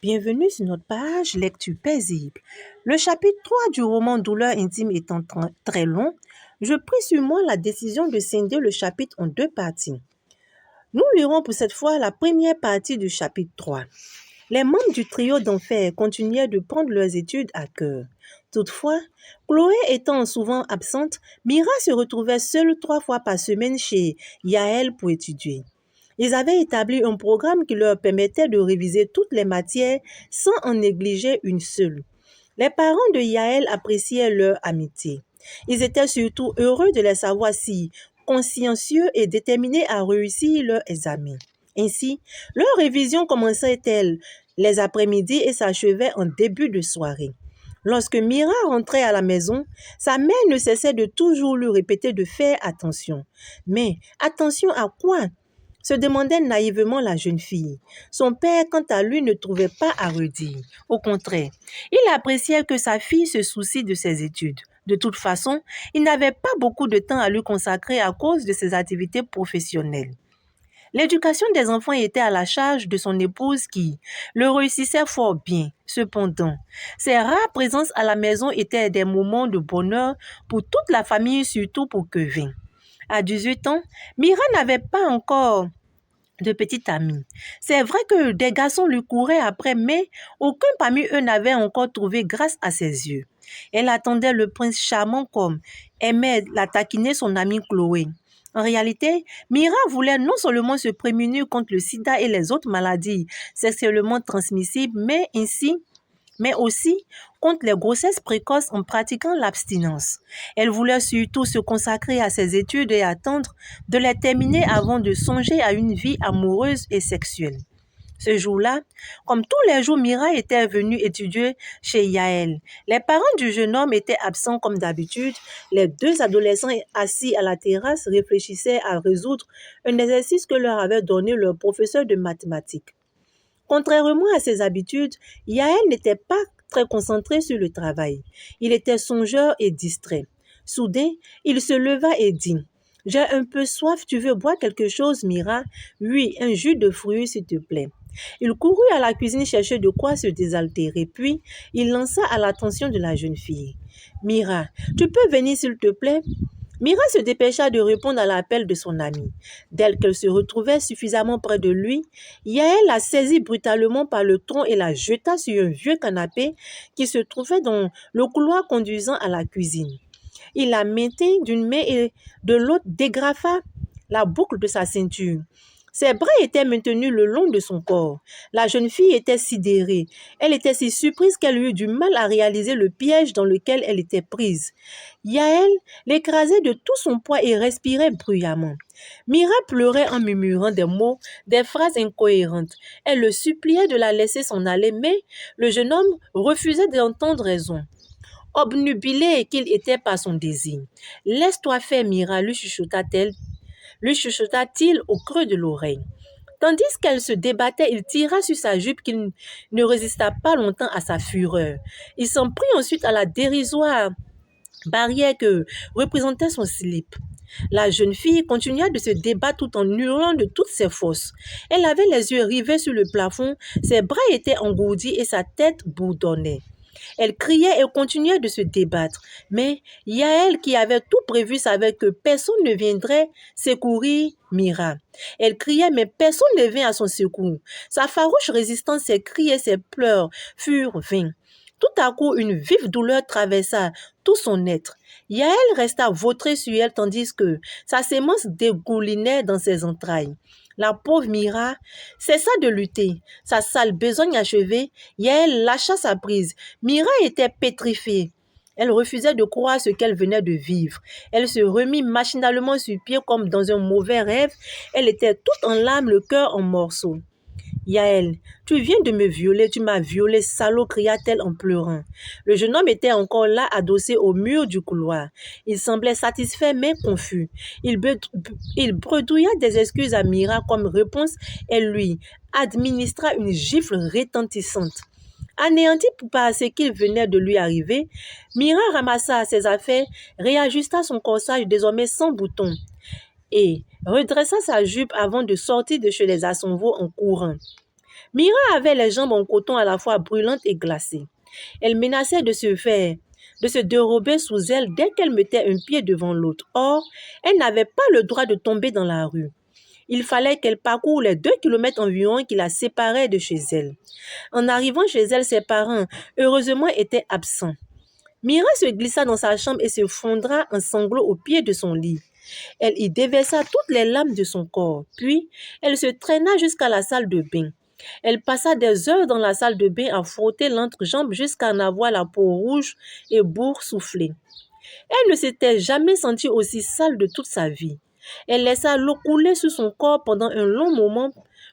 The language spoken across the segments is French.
Bienvenue sur notre page Lecture paisible. Le chapitre 3 du roman Douleur intime étant très long, je pris sur moi la décision de scinder le chapitre en deux parties. Nous lirons pour cette fois la première partie du chapitre 3. Les membres du trio d'enfer continuaient de prendre leurs études à cœur. Toutefois, Chloé étant souvent absente, Mira se retrouvait seule 3 fois par semaine chez Yaël pour étudier. Ils avaient établi un programme qui leur permettait de réviser toutes les matières sans en négliger une seule. Les parents de Yaël appréciaient leur amitié. Ils étaient surtout heureux de les savoir si consciencieux et déterminés à réussir leur examen. Ainsi, leur révision commençait-elle les après-midi et s'achevait en début de soirée. Lorsque Mira rentrait à la maison, sa mère ne cessait de toujours lui répéter de faire attention. Mais attention à quoi? Se demandait naïvement la jeune fille. Son père, quant à lui, ne trouvait pas à redire. Au contraire, il appréciait que sa fille se soucie de ses études. De toute façon, il n'avait pas beaucoup de temps à lui consacrer à cause de ses activités professionnelles. L'éducation des enfants était à la charge de son épouse qui le réussissait fort bien. Cependant, ses rares présences à la maison étaient des moments de bonheur pour toute la famille, surtout pour Kevin. À 18 ans, Mira n'avait pas encore de petite amie. C'est vrai que des garçons lui couraient après, mais aucun parmi eux n'avait encore trouvé grâce à ses yeux. Elle attendait le prince charmant comme aimait la taquiner son amie Chloé. En réalité, Mira voulait non seulement se prémunir contre le sida et les autres maladies sexuellement transmissibles, mais aussi contre les grossesses précoces en pratiquant l'abstinence. Elle voulait surtout se consacrer à ses études et attendre de les terminer avant de songer à une vie amoureuse et sexuelle. Ce jour-là, comme tous les jours, Mira était venue étudier chez Yaël. Les parents du jeune homme étaient absents comme d'habitude. Les deux adolescents assis à la terrasse réfléchissaient à résoudre un exercice que leur avait donné leur professeur de mathématiques. Contrairement à ses habitudes, Yaël n'était pas très concentré sur le travail. Il était songeur et distrait. Soudain, il se leva et dit « J'ai un peu soif, tu veux boire quelque chose, Mira? Oui, un jus de fruits, s'il te plaît. » Il courut à la cuisine chercher de quoi se désaltérer, puis il lança à l'attention de la jeune fille. « Mira, tu peux venir s'il te plaît? » Mira se dépêcha de répondre à l'appel de son amie. Dès qu'elle se retrouvait suffisamment près de lui, Yaël la saisit brutalement par le tronc et la jeta sur un vieux canapé qui se trouvait dans le couloir conduisant à la cuisine. Il la maintint d'une main et de l'autre dégrafa la boucle de sa ceinture. Ses bras étaient maintenus le long de son corps. La jeune fille était sidérée. Elle était si surprise qu'elle eut du mal à réaliser le piège dans lequel elle était prise. Yaël l'écrasait de tout son poids et respirait bruyamment. Mira pleurait en murmurant des mots, des phrases incohérentes. Elle le suppliait de la laisser s'en aller, mais le jeune homme refusait d'entendre raison. Obnubilé qu'il était par son désir. « Laisse-toi faire, Mira, lui chuchota-t-il au creux de l'oreille. Tandis qu'elle se débattait, il tira sur sa jupe qu'il ne résista pas longtemps à sa fureur. Il s'en prit ensuite à la dérisoire barrière que représentait son slip. La jeune fille continua de se débattre tout en hurlant de toutes ses forces. Elle avait les yeux rivés sur le plafond, ses bras étaient engourdis et sa tête bourdonnait. Elle criait et continuait de se débattre. Mais Yaël, qui avait tout prévu, savait que personne ne viendrait secourir Mira. Elle criait, mais personne ne vint à son secours. Sa farouche résistance, ses cris et ses pleurs furent vains. Tout à coup, une vive douleur traversa tout son être. Yaël resta vautrée sur elle tandis que sa sémence dégoulinait dans ses entrailles. La pauvre Mira cessa de lutter. Sa sale besogne achevée, Yaël lâcha sa prise. Mira était pétrifiée. Elle refusait de croire ce qu'elle venait de vivre. Elle se remit machinalement sur pied comme dans un mauvais rêve. Elle était toute en larmes, le cœur en morceaux. « Yaël, tu viens de me violer, tu m'as violé, salaud !» cria-t-elle en pleurant. Le jeune homme était encore là, adossé au mur du couloir. Il semblait satisfait mais confus. Il bredouilla des excuses à Mira comme réponse et lui administra une gifle retentissante. Anéantie par ce qui venait de lui arriver, Mira ramassa ses affaires, réajusta son corsage désormais sans boutons et redressa sa jupe avant de sortir de chez les Assonvaux en courant. Mira avait les jambes en coton à la fois brûlantes et glacées. Elle menaçait de se dérober sous elle dès qu'elle mettait un pied devant l'autre. Or, elle n'avait pas le droit de tomber dans la rue. Il fallait qu'elle parcourt les 2 kilomètres environ qui la séparaient de chez elle. En arrivant chez elle, ses parents, heureusement, étaient absents. Mira se glissa dans sa chambre et se fondra en sanglots au pied de son lit. Elle y déversa toutes les larmes de son corps, puis elle se traîna jusqu'à la salle de bain. Elle passa des heures dans la salle de bain à frotter l'entrejambe jusqu'à en avoir la peau rouge et boursouflée. Elle ne s'était jamais sentie aussi sale de toute sa vie. Elle laissa l'eau couler sur son corps pendant un long moment,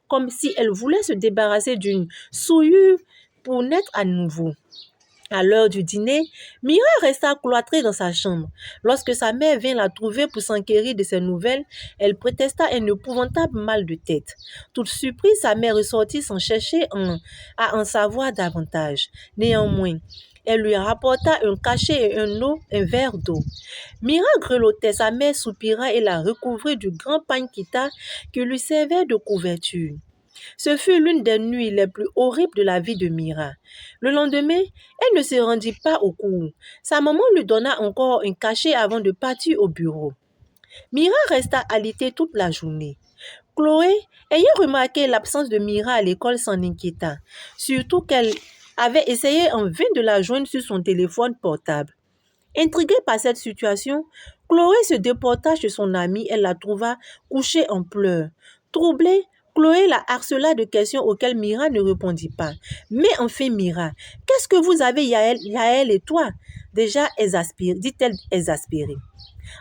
comme si elle voulait se débarrasser d'une souillure pour naître à nouveau. À l'heure du dîner, Mira resta cloîtrée dans sa chambre. Lorsque sa mère vint la trouver pour s'enquérir de ses nouvelles, elle protesta un épouvantable mal de tête. Toute surprise, sa mère ressortit sans chercher à en savoir davantage. Néanmoins, elle lui rapporta un cachet et un verre d'eau. Mira grelottait, sa mère soupira et la recouvrit du grand pagne qui lui servait de couverture. Ce fut l'une des nuits les plus horribles de la vie de Mira. Le lendemain, elle ne se rendit pas au cours. Sa maman lui donna encore un cachet avant de partir au bureau. Mira resta alitée toute la journée. Chloé, ayant remarqué l'absence de Mira à l'école, s'en inquiéta, surtout qu'elle avait essayé en vain de la joindre sur son téléphone portable. Intriguée par cette situation, Chloé se déporta chez son amie et la trouva couchée en pleurs. Troublée, Chloé la harcela de questions auxquelles Mira ne répondit pas. Mais enfin, Mira, qu'est-ce que vous avez, Yaël et toi? Déjà exaspérée, dit-elle exaspérée.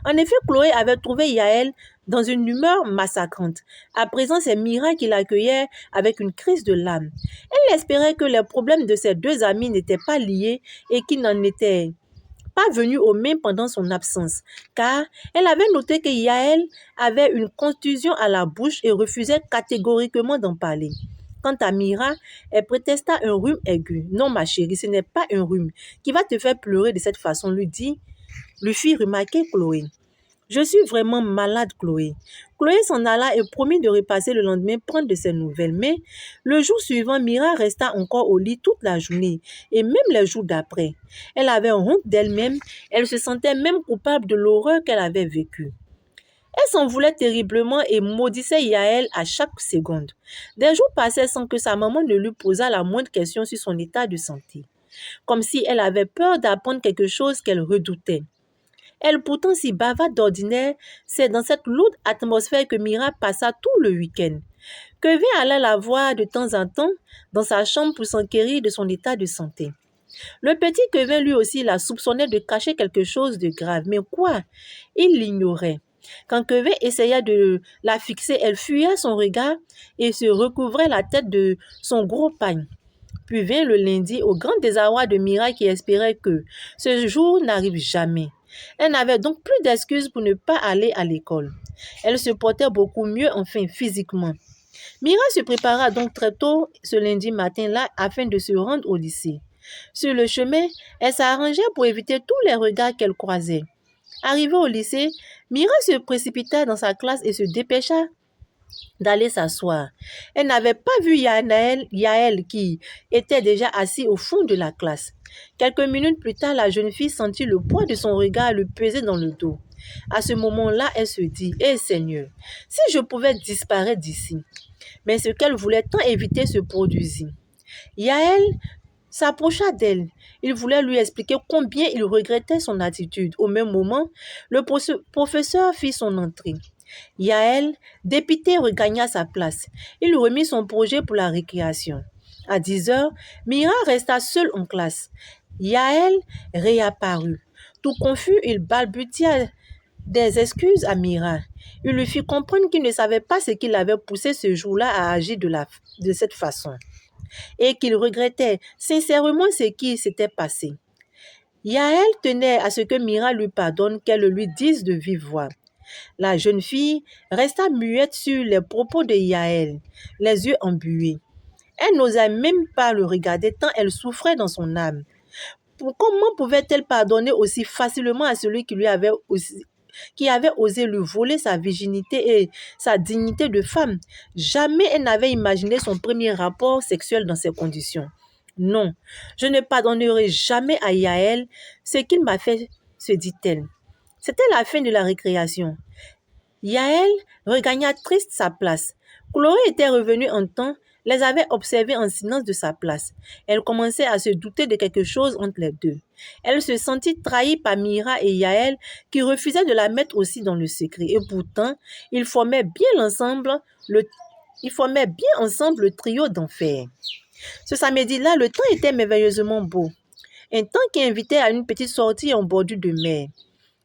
En effet, Chloé avait trouvé Yaël dans une humeur massacrante. À présent, c'est Mira qui l'accueillait avec une crise de larmes. Elle espérait que les problèmes de ses deux amis n'étaient pas liés et qu'ils n'en étaient pas venue aux mains pendant son absence, car elle avait noté que Yaël avait une contusion à la bouche et refusait catégoriquement d'en parler. Quant à Mira, elle protesta un rhume aigu. Non, ma chérie, ce n'est pas un rhume qui va te faire pleurer de cette façon, lui fit remarquer Chloé. Je suis vraiment malade, Chloé. Chloé s'en alla et promit de repasser le lendemain prendre de ses nouvelles. Mais le jour suivant, Mira resta encore au lit toute la journée et même les jours d'après. Elle avait honte d'elle-même, elle se sentait même coupable de l'horreur qu'elle avait vécue. Elle s'en voulait terriblement et maudissait Yaël à chaque seconde. Des jours passaient sans que sa maman ne lui posât la moindre question sur son état de santé, comme si elle avait peur d'apprendre quelque chose qu'elle redoutait. Elle, pourtant si bavarde d'ordinaire, c'est dans cette lourde atmosphère que Mira passa tout le week-end. Kevin allait la voir de temps en temps dans sa chambre pour s'enquérir de son état de santé. Le petit Kevin lui aussi la soupçonnait de cacher quelque chose de grave. Mais quoi? Il l'ignorait. Quand Kevin essaya de la fixer, elle fuyait son regard et se recouvrait la tête de son gros pagne. Puis vint le lundi, au grand désarroi de Mira qui espérait que ce jour n'arrive jamais. Elle n'avait donc plus d'excuses pour ne pas aller à l'école. Elle se portait beaucoup mieux, enfin physiquement. Mira se prépara donc très tôt ce lundi matin-là afin de se rendre au lycée. Sur le chemin, elle s'arrangeait pour éviter tous les regards qu'elle croisait. Arrivée au lycée, Mira se précipita dans sa classe et se dépêcha d'aller s'asseoir. Elle n'avait pas vu Yaël qui était déjà assis au fond de la classe. Quelques minutes plus tard, la jeune fille sentit le poids de son regard lui peser dans le dos. À ce moment-là, elle se dit « Eh Seigneur, si je pouvais disparaître d'ici !» Mais ce qu'elle voulait tant éviter se produisit. Yaël s'approcha d'elle. Il voulait lui expliquer combien il regrettait son attitude. Au même moment, le professeur fit son entrée. Yaël, dépitée, regagna sa place. Il remit son projet pour la récréation. À 10 heures, Mira resta seule en classe. Yaël réapparut. Tout confus, il balbutia des excuses à Mira. Il lui fit comprendre qu'il ne savait pas ce qui l'avait poussé ce jour-là à agir de cette façon et qu'il regrettait sincèrement ce qui s'était passé. Yaël tenait à ce que Mira lui pardonne, qu'elle lui dise de vive voix. La jeune fille resta muette sur les propos de Yaël, les yeux embués. Elle n'osait même pas le regarder tant elle souffrait dans son âme. Comment pouvait-elle pardonner aussi facilement à celui qui lui avait qui avait osé lui voler sa virginité et sa dignité de femme. Jamais elle n'avait imaginé son premier rapport sexuel dans ces conditions. Non, je ne pardonnerai jamais à Yaël ce qu'il m'a fait, se dit-elle. C'était la fin de la récréation. Yaël regagna triste sa place. Chloé était revenue en temps, les avait observés en silence de sa place. Elle commençait à se douter de quelque chose entre les deux. Elle se sentit trahie par Mira et Yaël qui refusaient de la mettre aussi dans le secret. Et pourtant, ils formaient bien ensemble le trio d'enfer. Ce samedi-là, le temps était merveilleusement beau. Un temps qui invitait à une petite sortie en bordure de mer.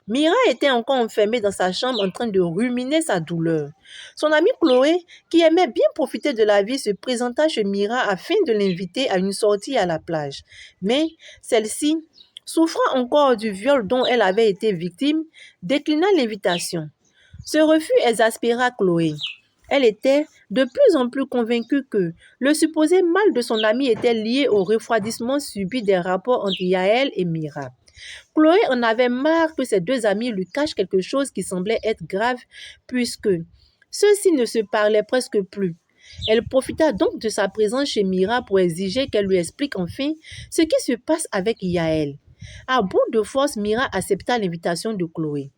Mira était encore enfermée dans sa chambre en train de ruminer sa douleur. Son amie Chloé, qui aimait bien profiter de la vie, se présenta chez Mira afin de l'inviter à une sortie à la plage. Mais celle-ci, souffrant encore du viol dont elle avait été victime, déclina l'invitation. Ce refus exaspéra Chloé. Elle était de plus en plus convaincue que le supposé mal de son amie était lié au refroidissement subi des rapports entre Yaël et Mira. Chloé en avait marre que ses deux amis lui cachent quelque chose qui semblait être grave puisque ceux-ci ne se parlaient presque plus. Elle profita donc de sa présence chez Mira pour exiger qu'elle lui explique enfin ce qui se passe avec Yaël. À bout de force, Mira accepta l'invitation de Chloé.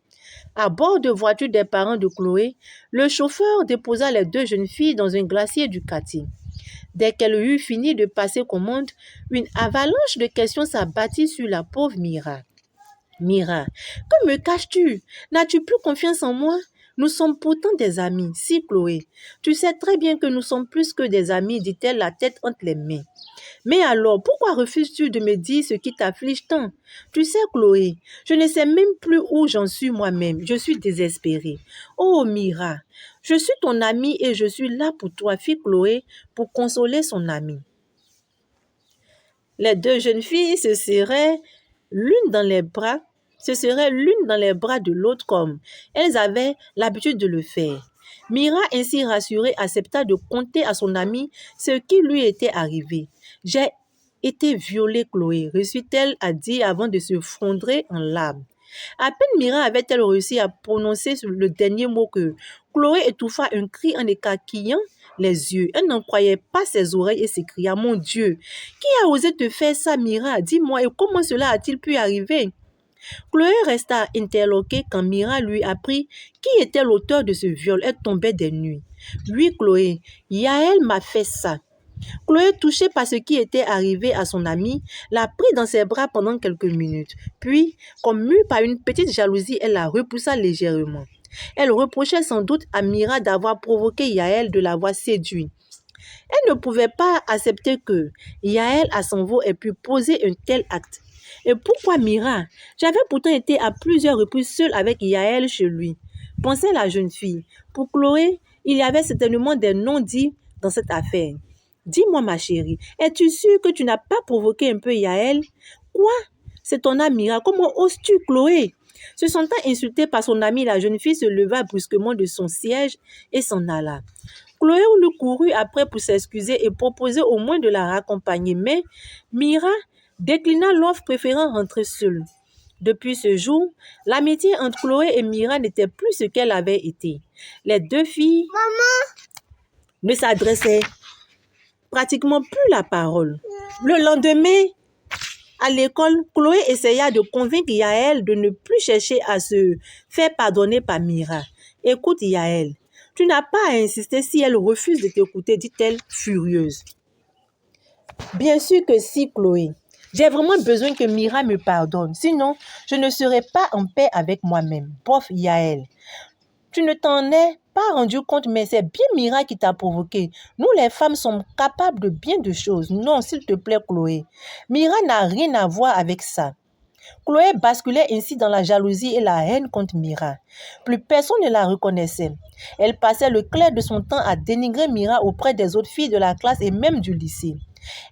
À bord de voiture des parents de Chloé, le chauffeur déposa les deux jeunes filles dans un glacier du quartier. Dès qu'elle eut fini de passer commande, une avalanche de questions s'abattit sur la pauvre Mira. Mira, que me caches-tu? N'as-tu plus confiance en moi? Nous sommes pourtant des amis. Si, Chloé, tu sais très bien que nous sommes plus que des amis, dit-elle la tête entre les mains. Mais alors, pourquoi refuses-tu de me dire ce qui t'afflige tant? Tu sais, Chloé, je ne sais même plus où j'en suis moi-même. Je suis désespérée. Oh, Mira, je suis ton amie et je suis là pour toi, fit Chloé, pour consoler son amie. Les deux jeunes filles se seraient l'une dans les bras de l'autre comme elles avaient l'habitude de le faire. Mira, ainsi rassurée, accepta de conter à son amie ce qui lui était arrivé. « J'ai été violée, Chloé », réussit-elle à dire avant de se fondrer en larmes. À peine Mira avait-elle réussi à prononcer le dernier mot que Chloé étouffa un cri en écarquillant les yeux. Elle n'en croyait pas ses oreilles et s'écria « Mon Dieu, qui a osé te faire ça, Mira? Dis-moi, et comment cela a-t-il pu arriver ?» Chloé resta interloquée quand Mira lui apprit qui était l'auteur de ce viol. Elle tombait des nues. « Oui, Chloé, Yaël m'a fait ça. » Chloé, touchée par ce qui était arrivé à son amie, la prit dans ses bras pendant quelques minutes. Puis, comme mue par une petite jalousie, elle la repoussa légèrement. Elle reprochait sans doute à Mira d'avoir provoqué Yaël de l'avoir séduit. Elle ne pouvait pas accepter que Yaël, à son veau, ait pu poser un tel acte. Et pourquoi Mira? J'avais pourtant été à plusieurs reprises seule avec Yaël chez lui, pensait la jeune fille. Pour Chloé, il y avait certainement des non-dits dans cette affaire. Dis-moi, ma chérie, es-tu sûre que tu n'as pas provoqué un peu Yaël? Quoi? C'est ton amie, comment oses-tu, Chloé? Se sentant insultée par son amie, la jeune fille se leva brusquement de son siège et s'en alla. Chloé lui courut après pour s'excuser et proposer au moins de la raccompagner, mais Mira déclina l'offre préférant rentrer seule. Depuis ce jour, l'amitié entre Chloé et Mira n'était plus ce qu'elle avait été. Les deux filles ne s'adressaient pratiquement plus la parole. Le lendemain, à l'école, Chloé essaya de convaincre Yaël de ne plus chercher à se faire pardonner par Mira. « Écoute, Yaël, tu n'as pas à insister si elle refuse de t'écouter, dit-elle furieuse. « Bien sûr que si, Chloé. J'ai vraiment besoin que Mira me pardonne. Sinon, je ne serai pas en paix avec moi-même. Bof, Yaël. Tu ne t'en es pas rendu compte, mais c'est bien Mira qui t'a provoqué. Nous, les femmes, sommes capables de bien de choses. Non, s'il te plaît, Chloé. Mira n'a rien à voir avec ça. » Chloé basculait ainsi dans la jalousie et la haine contre Mira. Plus personne ne la reconnaissait. Elle passait le clair de son temps à dénigrer Mira auprès des autres filles de la classe et même du lycée.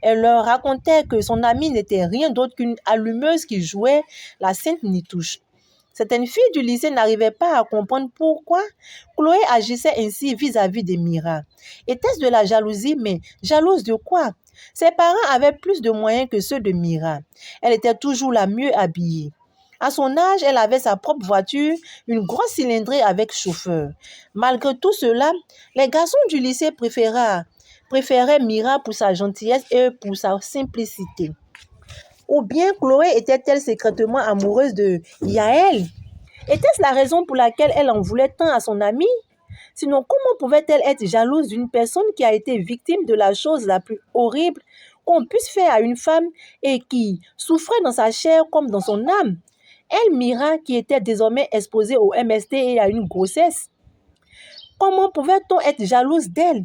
Elle leur racontait que son amie n'était rien d'autre qu'une allumeuse qui jouait la sainte nitouche. Certaines filles du lycée n'arrivaient pas à comprendre pourquoi Chloé agissait ainsi vis-à-vis de Mira. Était-ce de la jalousie, mais jalouse de quoi? Ses parents avaient plus de moyens que ceux de Mira. Elle était toujours la mieux habillée. À son âge, elle avait sa propre voiture, une grosse cylindrée avec chauffeur. Malgré tout cela, les garçons du lycée préféraient Mira pour sa gentillesse et pour sa simplicité. Ou bien Chloé était-elle secrètement amoureuse de Yaël? Était-ce la raison pour laquelle elle en voulait tant à son amie? Sinon, comment pouvait-elle être jalouse d'une personne qui a été victime de la chose la plus horrible qu'on puisse faire à une femme et qui souffrait dans sa chair comme dans son âme? Elle, Mira, qui était désormais exposée au MST et à une grossesse. Comment pouvait-on être jalouse d'elle?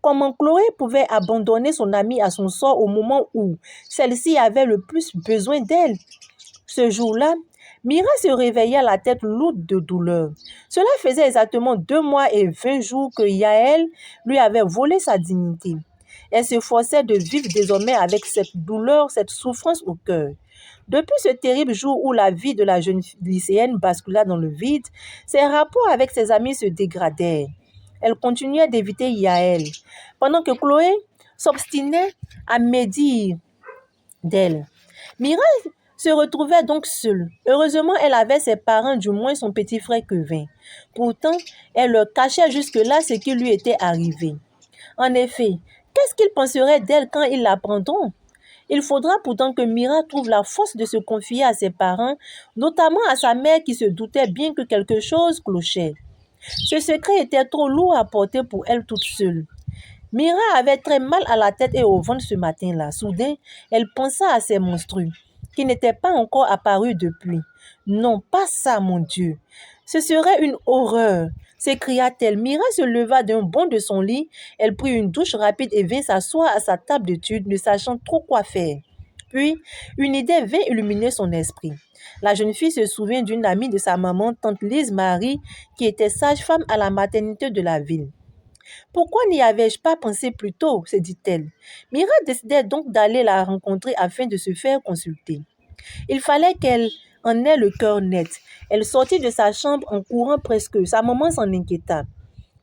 Comment Chloé pouvait abandonner son amie à son sort au moment où celle-ci avait le plus besoin d'elle? Ce jour-là, Mira se réveilla la tête lourde de douleur. Cela faisait exactement 2 mois et 20 jours que Yaël lui avait volé sa dignité. Elle se forçait de vivre désormais avec cette douleur, cette souffrance au cœur. Depuis ce terrible jour où la vie de la jeune lycéenne bascula dans le vide, ses rapports avec ses amis se dégradèrent. Elle continuait d'éviter Yaël, pendant que Chloé s'obstinait à médire d'elle. Mira se retrouvait donc seule. Heureusement, elle avait ses parents, du moins son petit frère Kevin. Pourtant, elle leur cachait jusque-là ce qui lui était arrivé. En effet, qu'est-ce qu'ils penseraient d'elle quand ils l'apprendront? Il faudra pourtant que Mira trouve la force de se confier à ses parents, notamment à sa mère qui se doutait bien que quelque chose clochait. Ce secret était trop lourd à porter pour elle toute seule. Mira avait très mal à la tête et au ventre ce matin-là. Soudain, elle pensa à ses monstrues, qui n'étaient pas encore apparus depuis. Non, pas ça, mon Dieu. Ce serait une horreur, s'écria-t-elle. Mira se leva d'un bond de son lit. Elle prit une douche rapide et vint s'asseoir à sa table d'études, ne sachant trop quoi faire. Puis, une idée vint illuminer son esprit. La jeune fille se souvint d'une amie de sa maman, tante Lise Marie, qui était sage-femme à la maternité de la ville. Pourquoi n'y avais-je pas pensé plus tôt, se dit-elle. Mira décidait donc d'aller la rencontrer afin de se faire consulter. Il fallait qu'elle en ait le cœur net. Elle sortit de sa chambre en courant presque. Sa maman s'en inquiéta.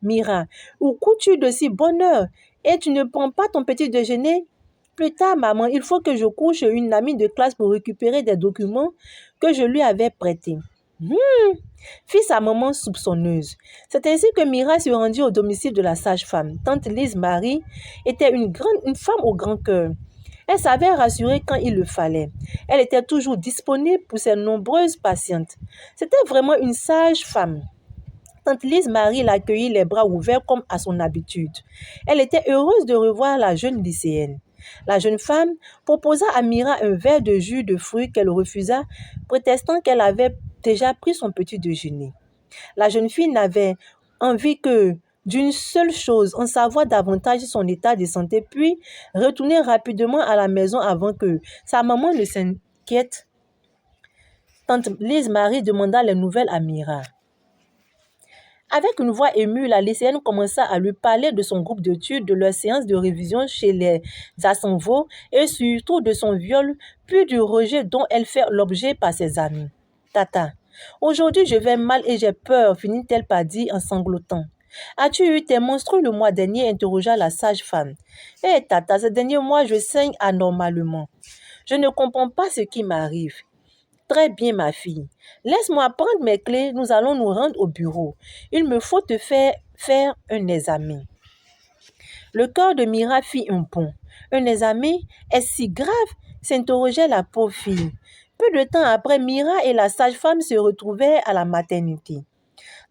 Mira, où cours-tu de si bonne heure? Et tu ne prends pas ton petit déjeuner? Plus tard, maman, il faut que je cours chez une amie de classe pour récupérer des documents que je lui avais prêtés. Fit sa maman soupçonneuse. C'est ainsi que Mira se rendit au domicile de la sage-femme. Tante Lise Marie était une femme au grand cœur. Elle savait rassurer quand il le fallait. Elle était toujours disponible pour ses nombreuses patientes. C'était vraiment une sage femme. Tante Lise Marie l'accueillit les bras ouverts comme à son habitude. Elle était heureuse de revoir la jeune lycéenne. La jeune femme proposa à Mira un verre de jus de fruits qu'elle refusa, prétextant qu'elle avait déjà pris son petit déjeuner. La jeune fille n'avait envie que d'une seule chose, en savoir davantage sur son état de santé, puis retourner rapidement à la maison avant que sa maman ne s'inquiète. Tante Lise Marie demanda les nouvelles à Mira. Avec une voix émue, la lycéenne commença à lui parler de son groupe d'études, de leur séance de révision chez les Assenvo et surtout de son viol, puis du rejet dont elle fait l'objet par ses amis. Tata, aujourd'hui je vais mal et j'ai peur, finit-elle par dire en sanglotant. As-tu eu tes menstrues le mois dernier? Interrogea la sage-femme. Tata, ce dernier mois je saigne anormalement. Je ne comprends pas ce qui m'arrive. Très bien, ma fille. Laisse-moi prendre mes clés, nous allons nous rendre au bureau. Il me faut te faire un examen. Le cœur de Mira fit un bond. Un examen? Est-ce si grave? S'interrogeait la pauvre fille. Peu de temps après, Mira et la sage-femme se retrouvaient à la maternité.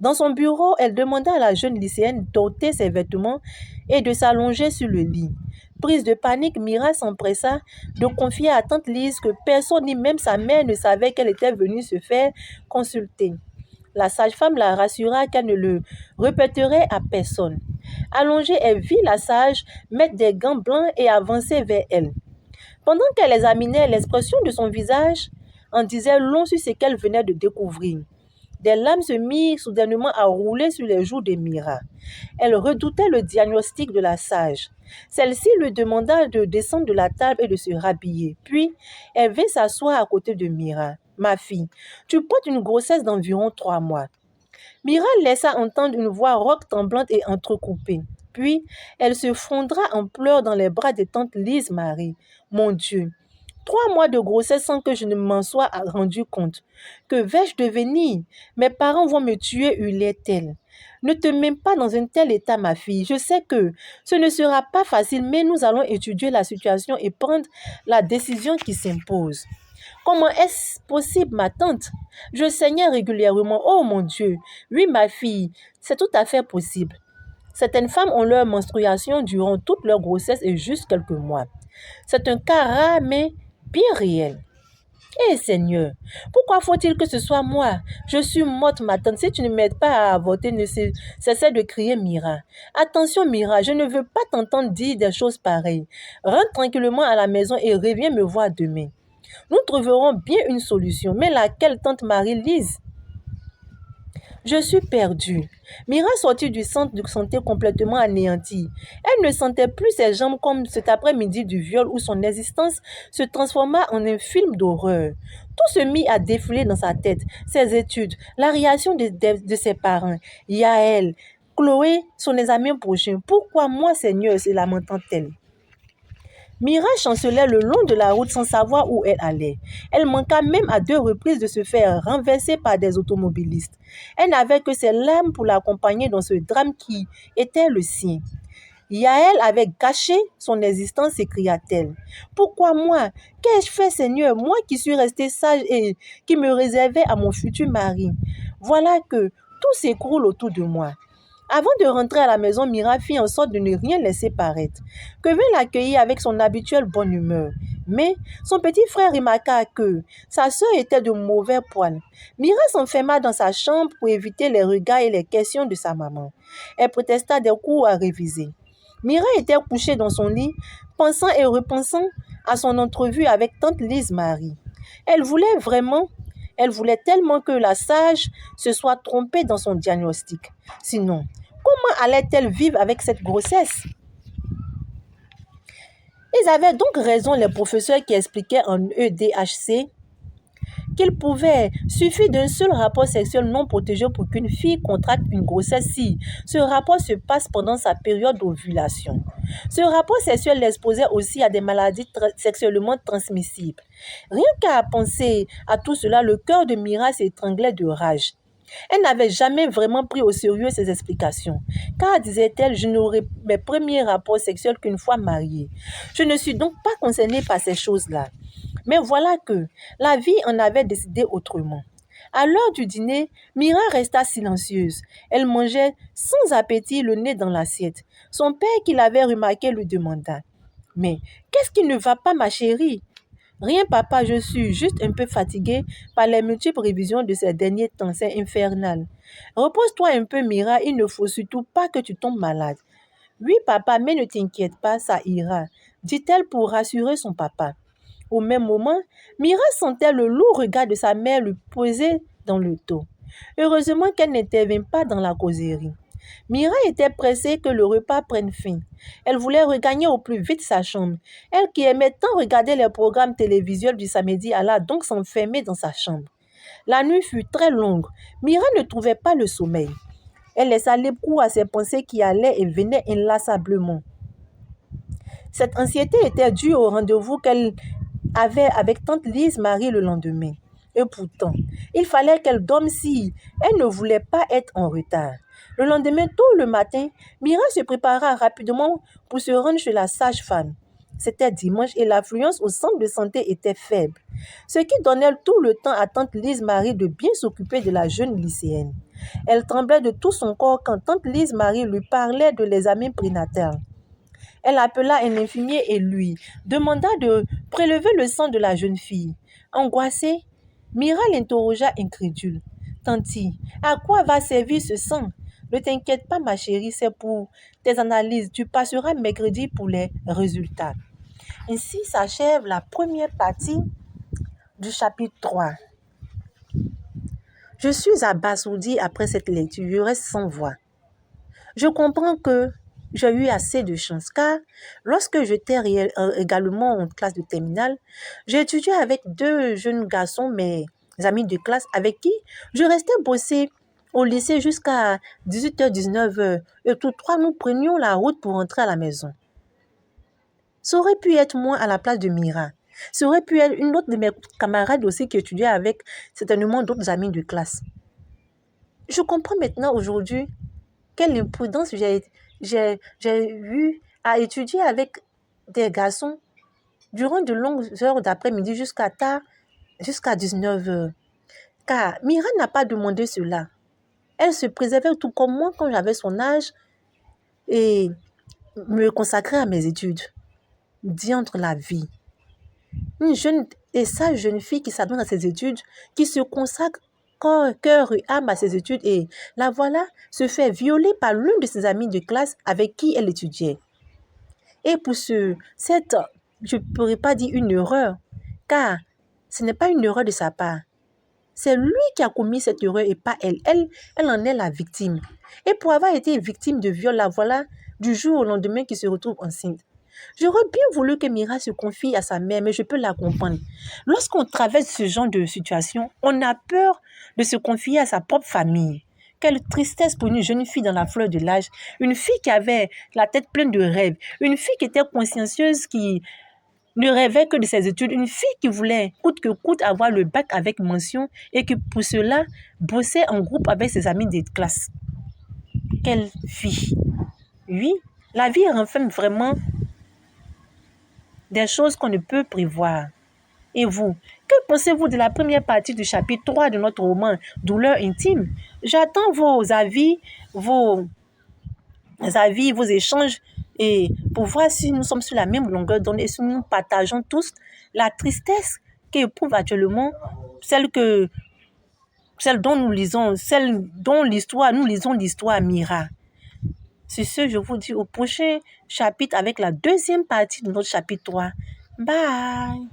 Dans son bureau, elle demanda à la jeune lycéenne d'ôter ses vêtements et de s'allonger sur le lit. Prise de panique, Mira s'empressa de confier à tante Lise que personne, ni même sa mère, ne savait qu'elle était venue se faire consulter. La sage-femme la rassura qu'elle ne le répéterait à personne. Allongée, elle vit la sage mettre des gants blancs et avancer vers elle. Pendant qu'elle examinait l'expression de son visage, en disait long sur ce qu'elle venait de découvrir. Des larmes se mirent soudainement à rouler sur les joues de Mira. Elle redoutait le diagnostic de la sage. Celle-ci lui demanda de descendre de la table et de se rhabiller. Puis, elle vint s'asseoir à côté de Mira. « Ma fille, tu portes une grossesse d'environ 3 mois. » Mira laissa entendre une voix rauque, tremblante et entrecoupée. Puis, elle se fondra en pleurs dans les bras de tante Lise Marie. « Mon Dieu, 3 mois de grossesse sans que je ne m'en sois rendu compte. Que vais-je devenir? Mes parents vont me tuer, hurlait-elle. Ne te mets pas dans un tel état, ma fille. Je sais que ce ne sera pas facile, mais nous allons étudier la situation et prendre la décision qui s'impose. Comment est-ce possible, ma tante? Je saignais régulièrement. Oh mon Dieu! Oui, ma fille, c'est tout à fait possible. Certaines femmes ont leur menstruation durant toute leur grossesse et juste quelques mois. C'est un cas rare, mais bien réel. Eh Seigneur, pourquoi faut-il que ce soit moi? Je suis morte, ma tante. Si tu ne m'aides pas à avorter, ne cessez de crier Mira. Attention, Mira, je ne veux pas t'entendre dire des choses pareilles. Rentre tranquillement à la maison et reviens me voir demain. Nous trouverons bien une solution. Mais laquelle, tante Marie-Lise? Je suis perdue. Mira sortit du centre de santé complètement anéantie. Elle ne sentait plus ses jambes comme cet après-midi du viol où son existence se transforma en un film d'horreur. Tout se mit à défiler dans sa tête. Ses études, la réaction de ses parents, Yaël, Chloé, son examen prochain. Pourquoi moi, Seigneur, se lamentant-elle? Mira chancelait le long de la route sans savoir où elle allait. Elle manqua même à 2 reprises de se faire renverser par des automobilistes. Elle n'avait que ses larmes pour l'accompagner dans ce drame qui était le sien. Yaël avait gâché son existence, s'écria-t-elle. Pourquoi moi? Qu'ai-je fait, Seigneur, moi qui suis restée sage et qui me réservais à mon futur mari? Voilà que tout s'écroule autour de moi. Avant de rentrer à la maison, Mira fit en sorte de ne rien laisser paraître. Kevin l'accueillit avec son habituelle bonne humeur. Mais son petit frère remarqua que sa sœur était de mauvais poil. Mira s'enferma dans sa chambre pour éviter les regards et les questions de sa maman. Elle protesta des cours à réviser. Mira était couchée dans son lit, pensant et repensant à son entrevue avec tante Lise Marie. Elle voulait tellement que la sage se soit trompée dans son diagnostic. Sinon, comment allait-elle vivre avec cette grossesse? Ils avaient donc raison, les professeurs qui expliquaient en EDHC qu'il pouvait suffire d'un seul rapport sexuel non protégé pour qu'une fille contracte une grossesse si ce rapport se passe pendant sa période d'ovulation. Ce rapport sexuel l'exposait aussi à des maladies sexuellement transmissibles. Rien qu'à penser à tout cela, le cœur de Mira s'étranglait de rage. Elle n'avait jamais vraiment pris au sérieux ses explications, car, disait-elle, je n'aurai mes premiers rapports sexuels qu'une fois mariée. Je ne suis donc pas concernée par ces choses-là. Mais voilà que la vie en avait décidé autrement. À l'heure du dîner, Mira resta silencieuse. Elle mangeait sans appétit, le nez dans l'assiette. Son père, qui l'avait remarqué, lui demanda: « Mais qu'est-ce qui ne va pas, ma chérie? » « Rien, papa, je suis juste un peu fatiguée par les multiples révisions de ces derniers temps, c'est infernal. Repose-toi un peu, Mira, il ne faut surtout pas que tu tombes malade. »« Oui, papa, mais ne t'inquiète pas, ça ira, » dit-elle pour rassurer son papa. Au même moment, Mira sentait le lourd regard de sa mère lui poser dans le dos. Heureusement qu'elle n'intervint pas dans la causerie. Mira était pressée que le repas prenne fin. Elle voulait regagner au plus vite sa chambre. Elle qui aimait tant regarder les programmes télévisuels du samedi alla donc s'enfermer dans sa chambre. La nuit fut très longue. Mira ne trouvait pas le sommeil. Elle laissa libre cours à ses pensées qui allaient et venaient inlassablement. Cette anxiété était due au rendez-vous qu'elle avait avec tante Lise Marie le lendemain. Et pourtant, il fallait qu'elle dorme si elle ne voulait pas être en retard. Le lendemain, tôt le matin, Mira se prépara rapidement pour se rendre chez la sage-femme. C'était dimanche et l'affluence au centre de santé était faible, ce qui donnait tout le temps à tante Lise Marie de bien s'occuper de la jeune lycéenne. Elle tremblait de tout son corps quand tante Lise Marie lui parlait de l'examen prénatal. Elle appela un infirmier et lui demanda de prélever le sang de la jeune fille. Angoissée, Mira l'interrogea incrédule. « Tanti, à quoi va servir ce sang? Ne t'inquiète pas, ma chérie, c'est pour tes analyses. Tu passeras mercredi pour les résultats. » Ainsi s'achève la première partie du chapitre 3. Je suis abasourdie après cette lecture, je reste sans voix. Je comprends que j'ai eu assez de chance, car lorsque j'étais également en classe de terminale, j'ai étudié avec 2 jeunes garçons, mes amis de classe, avec qui je restais bosser au lycée jusqu'à 18h, 19h, et tous 3 nous prenions la route pour rentrer à la maison. Ça aurait pu être moi à la place de Mira. Ça aurait pu être une autre de mes camarades aussi qui étudiait avec certainement d'autres amis de classe. Je comprends maintenant aujourd'hui quelle imprudence j'ai eu à étudier avec des garçons durant de longues heures d'après-midi jusqu'à tard, jusqu'à 19h. Car Mira n'a pas demandé cela. Elle se préservait tout comme moi quand j'avais son âge et me consacrait à mes études. Diantre la vie. Une jeune et sage jeune fille qui s'adonne à ses études, qui se consacre corps, cœur et âme à ses études et la voilà se fait violer par l'un de ses amis de classe avec qui elle étudiait. Et pour cette, je ne pourrais pas dire une erreur, car ce n'est pas une erreur de sa part. C'est lui qui a commis cette erreur et pas elle. Elle en est la victime. Et pour avoir été victime de viol, la voilà du jour au lendemain qui se retrouve enceinte. J'aurais bien voulu que Mira se confie à sa mère, mais je peux la comprendre. Lorsqu'on traverse ce genre de situation, on a peur de se confier à sa propre famille. Quelle tristesse pour une jeune fille dans la fleur de l'âge, une fille qui avait la tête pleine de rêves, une fille qui était consciencieuse, qui ne rêvait que de ses études, une fille qui voulait coûte que coûte avoir le bac avec mention et qui pour cela bossait en groupe avec ses amis de classe. Quelle fille! Oui, la vie renferme vraiment des choses qu'on ne peut prévoir. Et vous, que pensez-vous de la première partie du chapitre 3 de notre roman Douleur intime? J'attends vos avis, vos échanges et pour voir si nous sommes sur la même longueur d'onde et si nous partageons tous la tristesse qu'éprouve actuellement celle dont nous lisons, celle dont nous lisons l'histoire Mira. Sur ce, je vous dis au prochain chapitre avec la deuxième partie de notre chapitre 3. Bye!